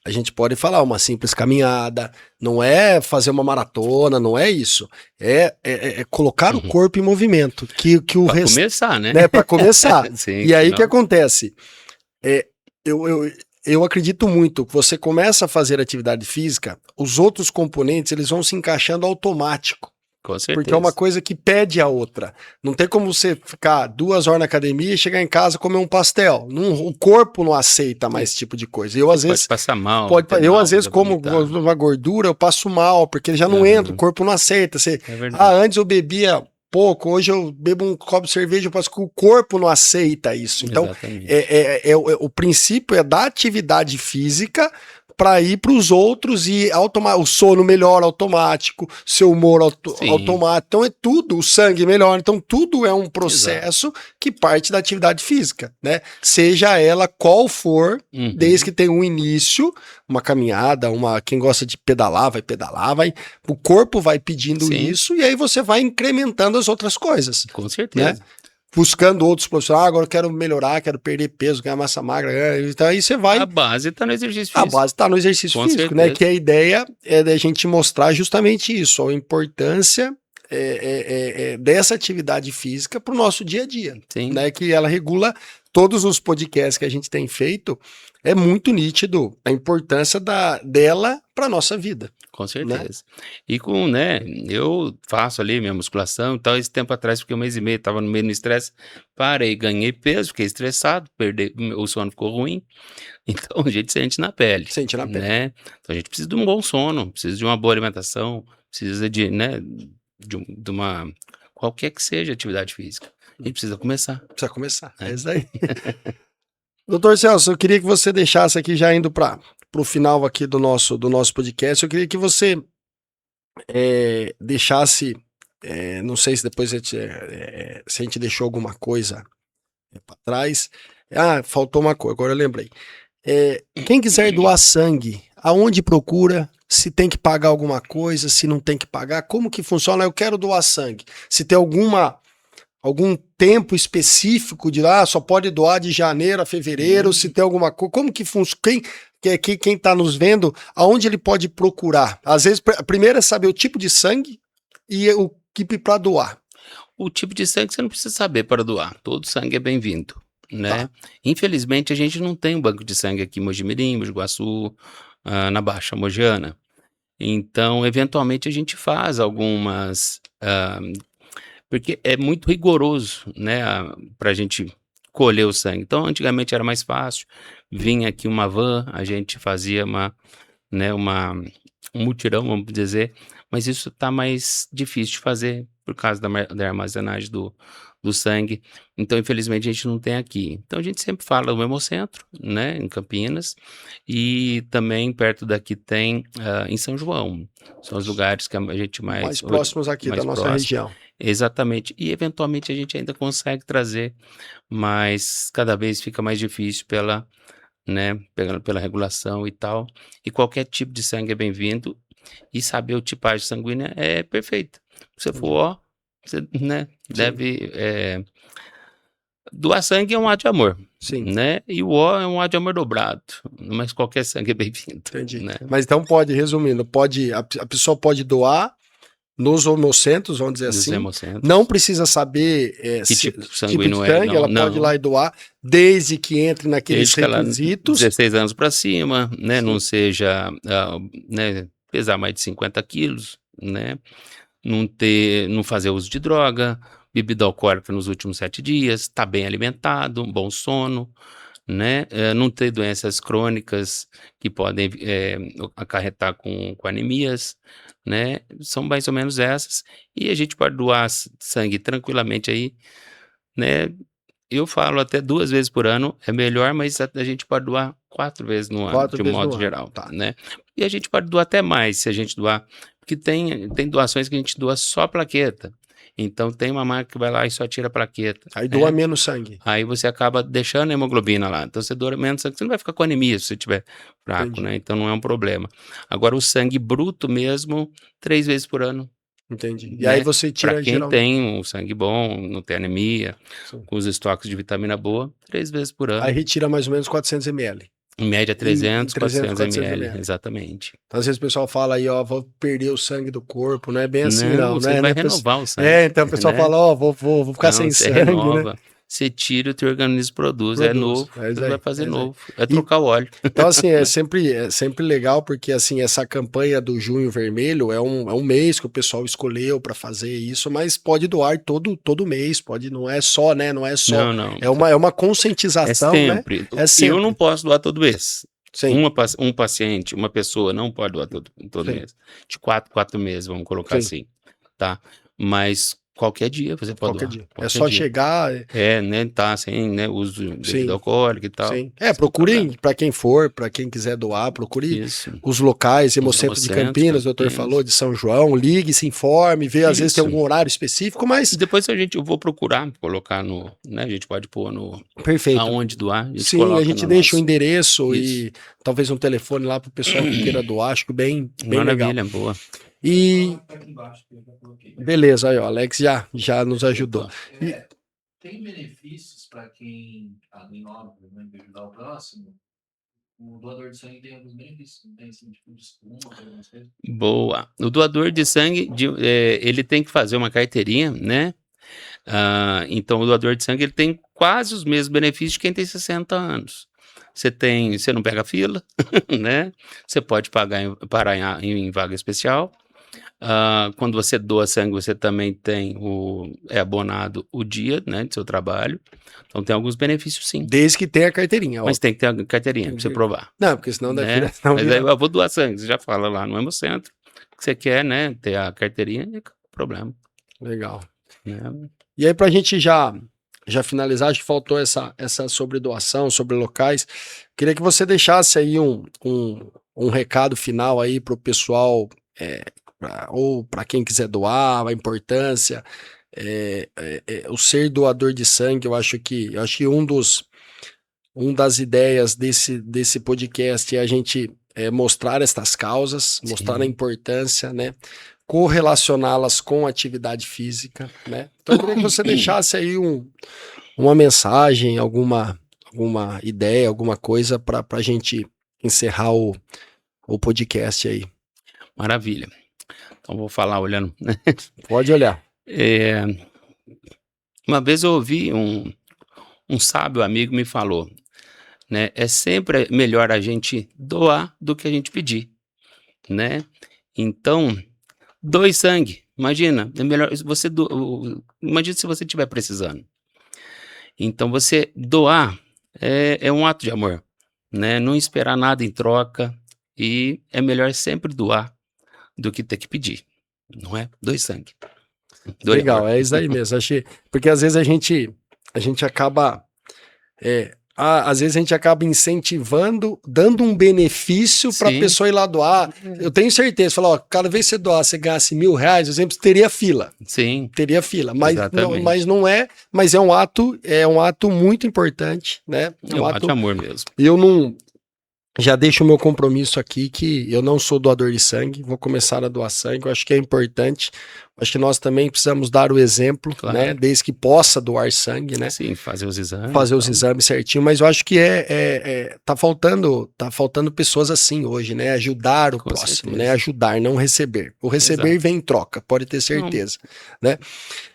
a gente pode falar uma simples caminhada, não é fazer uma maratona, não é isso. É colocar o corpo em movimento. Para começar, né? Né, para começar. Sim, E aí o que senão- acontece? Eu acredito muito que você começa a fazer atividade física, os outros componentes eles vão se encaixando automático. Com certeza. Porque é uma coisa que pede a outra. Não tem como você ficar 2 horas na academia e chegar em casa e comer um pastel. O corpo não aceita mais esse tipo de coisa. Eu, às vezes, pode passar mal. às vezes, como uma gordura, eu passo mal, porque ele já não entra, o corpo não aceita. É verdade. Antes eu bebia pouco, hoje eu bebo um copo de cerveja, eu passo que o corpo não aceita isso. Então, Exatamente. o princípio é da atividade física para ir para os outros e o sono melhor automático, seu humor Sim. automático. Então é tudo, o sangue melhor. Então tudo é um processo que parte da atividade física, né? Seja ela qual for, Uhum. desde que tenha um início, uma caminhada, quem gosta de pedalar, o corpo vai pedindo Sim. isso e aí você vai incrementando as outras coisas. Com certeza. Buscando outros profissionais, agora eu quero melhorar, quero perder peso, ganhar massa magra. Então aí você vai. A base está no exercício A físico. base está no exercício Com físico, né? certeza. Que a ideia é da gente mostrar justamente isso, a importância dessa atividade física para o nosso dia a dia, Sim. né? Que ela regula todos os podcasts que a gente tem feito. É muito nítido a importância dela para nossa vida. Com certeza. E eu faço ali minha musculação e tal, esse tempo atrás, porque 1 mês e meio, estava no meio do estresse, parei, ganhei peso, fiquei estressado, o sono ficou ruim, então a gente sente na pele. Sente na pele. Né? Então a gente precisa de um bom sono, precisa de uma boa alimentação, precisa de uma, qualquer que seja atividade física. A gente precisa começar. Precisa começar, é isso aí. Doutor Celso, eu queria que você deixasse aqui, já indo para o final aqui do nosso podcast, eu queria que você deixasse, não sei se depois se a gente deixou alguma coisa para trás. Faltou uma coisa, agora eu lembrei. Quem quiser doar sangue, aonde procura? Se tem que pagar alguma coisa, se não tem que pagar, como que funciona? Eu quero doar sangue. Se tem algum tempo específico de lá, só pode doar de janeiro a fevereiro, se tem alguma coisa, como que funciona? Quem está nos vendo, aonde ele pode procurar? Às vezes, primeiro é saber o tipo de sangue e o tipo para doar. O tipo de sangue você não precisa saber para doar, todo sangue é bem-vindo, né? Tá. Infelizmente a gente não tem um banco de sangue aqui em Mojimirim, Mogi Guaçu, na Baixa Mogiana, então eventualmente a gente faz algumas, porque é muito rigoroso, né, para a gente colher o sangue. Então antigamente era mais fácil, vinha aqui uma van, a gente fazia um mutirão, vamos dizer, mas isso está mais difícil de fazer por causa da armazenagem do sangue. Então, infelizmente, a gente não tem aqui. Então, a gente sempre fala do Hemocentro, né, em Campinas, e também perto daqui tem em São João. São os lugares que a gente mais próximos aqui da nossa região. Exatamente. E, eventualmente, a gente ainda consegue trazer, mas cada vez fica mais difícil pela regulação e tal. E qualquer tipo de sangue é bem-vindo. E saber o tipagem sanguínea é perfeito. Se você for O, você deve... doar sangue é um ato de amor. Sim. Né? E o O é um ato de amor dobrado. Mas qualquer sangue é bem-vindo. Entendi. Né? Mas então resumindo, a pessoa pode doar nos hemocentros, vamos dizer dos assim. hemocentros. Não precisa saber Que tipo sanguíneo de sangue, é. ela pode ir lá e doar, desde que entre naqueles Desde que ela, requisitos. 16 anos para cima, né? Sim. Não seja, né, pesar mais de 50 quilos, né? Não fazer uso de droga, bebida alcoólica nos últimos 7 dias, estar bem alimentado, um bom sono, né? Não ter doenças crônicas que podem acarretar com anemias, né? São mais ou menos essas. E a gente pode doar sangue tranquilamente aí, né? Eu falo até 2 vezes por ano é melhor, mas a gente pode doar 4 vezes no ano, 4 de vezes no modo ano, geral, tá. né? E a gente pode doar até mais se a gente doar, porque tem doações que a gente doa só plaqueta. Então tem uma marca que vai lá e só tira a plaqueta, Aí né? doa menos sangue. Aí você acaba deixando a hemoglobina lá. Então você doa menos sangue, você não vai ficar com anemia se você estiver fraco, Entendi. né? Então não é um problema. Agora o sangue bruto mesmo, 3 vezes por ano, Entendi. E né? aí você Para tira quem geralmente. tem um sangue bom, não tem anemia, Sim. com os estoques de vitamina boa, 3 vezes por ano. Aí retira mais ou menos 400 ml. Em média 300, 400 400 ml, exatamente. Às vezes o pessoal fala aí, ó, vou perder o sangue do corpo, não é bem assim não, Você né? vai Né, renovar o sangue, então o pessoal né? fala, ó, vou ficar Não, sem você sangue, né? renova, você tira e o teu organismo produz, é novo, É isso você vai aí, fazer é isso aí. novo, é trocar o óleo. Então, assim, é sempre legal, porque assim, essa campanha do Junho Vermelho é um mês que o pessoal escolheu para fazer isso, mas pode doar todo mês, pode, não é só, né? Não é só. Não, É uma é conscientização, né? sempre. É sempre. Eu não posso doar todo mês. Sim, Um paciente, uma pessoa não pode doar todo sim, mês. De 4 meses, vamos colocar sim. assim, tá? Mas qualquer dia você pode Qualquer doar, dia. É qualquer só dia. chegar. Né, tá sem, né, uso de bebida Sim, alcoólica e tal. sim. Sem Procurem, problema. para quem for, para quem quiser doar, procure Isso. os locais, Os Hemocentro de hemocentros, Campinas, o doutor isso. falou, de São João, ligue, se informe, vê, às vezes tem Isso. algum horário específico, mas Depois eu vou procurar, colocar no, né, a gente pode pôr no, perfeito. aonde doar, a gente Sim, coloca a gente no deixa o nosso. endereço Isso. e talvez um telefone lá pro pessoal que queira doar, acho que bem legal. Maravilha, boa. E beleza, aí ó, Alex já nos ajudou. Tem benefícios para quem, além óbvio, né, de ajudar o próximo? O doador de sangue tem alguns benefícios, não tem assim, tipo, desconto, algumas coisas? Boa. O doador de sangue, ele tem que fazer uma carteirinha, né? Então, o doador de sangue ele tem quase os mesmos benefícios de quem tem 60 anos. Você não pega fila, né? Você pode parar em vaga especial. Quando você doa sangue, você também é abonado o dia, né, de seu trabalho. Então tem alguns benefícios, sim. Desde que tenha a carteirinha, ó. Mas tem que ter a carteirinha para você provar. Não, porque senão né? deve Mas aí eu vou doar sangue, você já fala lá no Hemocentro que você quer, né, ter a carteirinha, e acabou o problema. Legal. Né? E aí, pra gente já finalizar, acho que faltou essa sobre doação, sobre locais. Queria que você deixasse aí um recado final aí pro pessoal, ou para quem quiser doar, a importância, o ser doador de sangue. Eu acho que das ideias desse podcast é a gente mostrar estas causas, mostrar a importância, né? Correlacioná-las com atividade física, né? Então eu queria que você deixasse aí uma mensagem, alguma ideia, alguma coisa para a gente encerrar o podcast aí. Maravilha. Então vou falar olhando. Pode olhar. Uma vez eu ouvi um sábio amigo me falou, né? É sempre melhor a gente doar do que a gente pedir, né? Então, doe sangue. Imagina, é melhor você imagina se você estiver precisando. Então, você doar é um ato de amor, né? Não esperar nada em troca e é melhor sempre doar do que ter que pedir, não é? Doe sangue. Doe Legal, amor. é isso aí mesmo. Porque às vezes a gente acaba às vezes a gente acaba incentivando, dando um benefício para a Sim. pessoa ir lá doar. Eu tenho certeza, falar, ó, cada vez que você doar, você ganhasse R$1.000, por exemplo, teria fila. Sim. Teria fila, mas Exatamente. mas é um ato muito importante, né? É um ato de amor mesmo. já deixo o meu compromisso aqui que eu não sou doador de sangue, vou começar a doar sangue, eu acho que é importante, acho que nós também precisamos dar o exemplo, Claro. né, desde que possa doar sangue, né, Sim, fazer os exames. fazer os então. exames certinho, mas eu acho que tá faltando pessoas assim hoje, né, ajudar o Com próximo, certeza. né, ajudar, não receber. O receber Exato. vem em troca, pode ter certeza, né.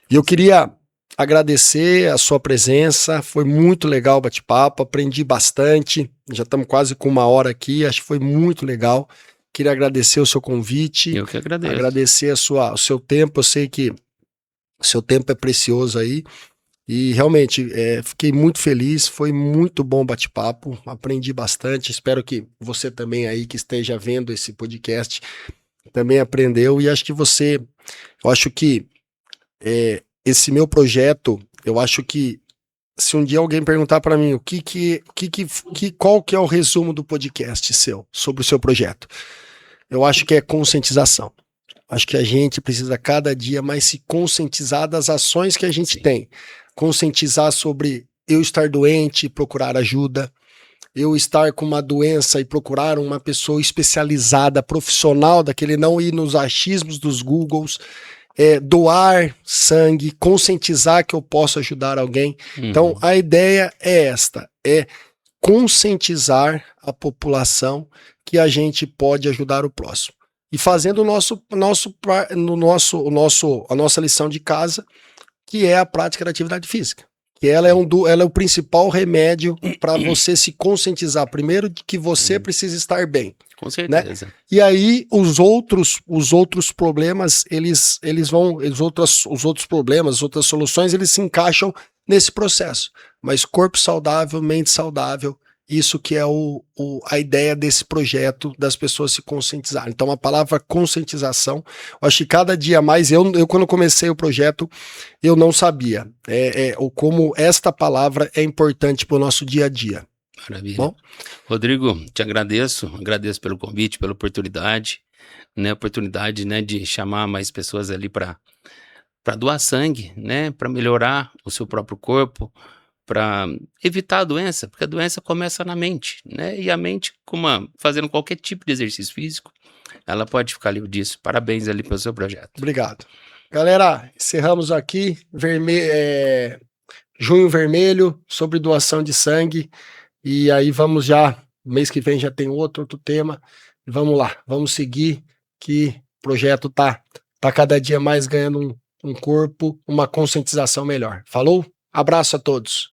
E eu queria agradecer a sua presença, foi muito legal o bate-papo, aprendi bastante, já estamos quase com 1 hora aqui, acho que foi muito legal. Queria agradecer o seu convite, Eu que agradeço. agradecer o seu tempo, eu sei que o seu tempo é precioso aí, e realmente fiquei muito feliz, foi muito bom o bate-papo, aprendi bastante, espero que você também aí que esteja vendo esse podcast também aprendeu, e acho que eu acho que esse meu projeto, eu acho que se um dia alguém perguntar para mim qual que é o resumo do podcast seu, sobre o seu projeto, eu acho que é conscientização. Acho que a gente precisa cada dia mais se conscientizar das ações que a gente tem. Conscientizar sobre eu estar doente e procurar ajuda, eu estar com uma doença e procurar uma pessoa especializada, profissional, daquele não ir nos achismos dos Googles, doar sangue, conscientizar que eu posso ajudar alguém. Então, a ideia é esta, é conscientizar a população que a gente pode ajudar o próximo. E fazendo a nossa lição de casa, que é a prática da atividade física. Que ela é o principal remédio para você se conscientizar, primeiro, de que você precisa estar bem. Com certeza. E aí os outros problemas, os outros problemas, as outras soluções, eles se encaixam nesse processo. Mas corpo saudável, mente saudável, isso que é a ideia desse projeto, das pessoas se conscientizarem. Então a palavra conscientização, eu acho que cada dia mais, eu quando comecei o projeto, eu não sabia como esta palavra é importante para o nosso dia a dia. Maravilha. Bom? Rodrigo, te agradeço pelo convite, pela oportunidade, né, de chamar mais pessoas ali para doar sangue, né, para melhorar o seu próprio corpo, para evitar a doença, porque a doença começa na mente, né, e a mente, fazendo qualquer tipo de exercício físico, ela pode ficar livre disso. Parabéns ali pelo seu projeto. Obrigado. Galera, encerramos aqui, Junho Vermelho, sobre doação de sangue. E aí vamos mês que vem já tem outro tema. Vamos lá, vamos seguir, que o projeto tá cada dia mais ganhando um corpo, uma conscientização melhor. Falou? Abraço a todos.